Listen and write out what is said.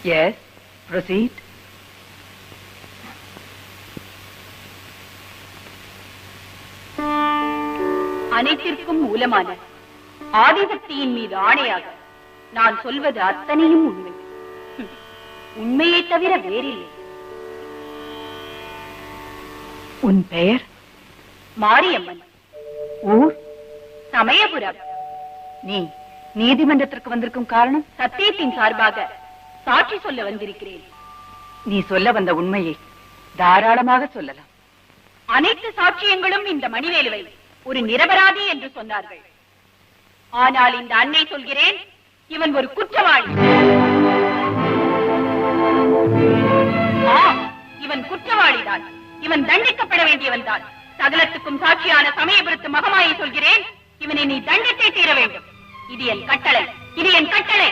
Yes, proceed. அனைத்திற்கும் மூலமான ஆதிசக்தியின் மீது ஆணையாக நான் சொல்வது அத்தனையும் உண்மை. உண்மையை தவிர வேறில்லை. உன் பெயர்? மாரியம்மன். ஊர்? சமயபுரம். நீ நீதிமன்றத்திற்கு வந்திருக்கும் காரணம்? சத்தியத்தின் சார்பாக சாட்சி சொல்ல வந்திருக்கிறேன். நீ சொல்ல வந்த உண்மையை தாராளமாக சொல்லலாம். அனைத்து சாட்சியங்களும் இந்த மணிவேலுவை ஒரு நிரபராதி என்று சொன்னார்கள். ஆனால் இந்த அன்னை சொல்கிறேன், இவன் ஒரு குற்றவாளி. இவன் குற்றவாளிதான். இவன் தண்டிக்கப்பட வேண்டியவன் தான். சகலத்துக்கும் சாட்சியான சமயபுரத்து மகமாயை சொல்கிறேன், இவனை நீ தண்டித்தே தீர வேண்டும். இது என் கட்டளை. இது என் கட்டளை.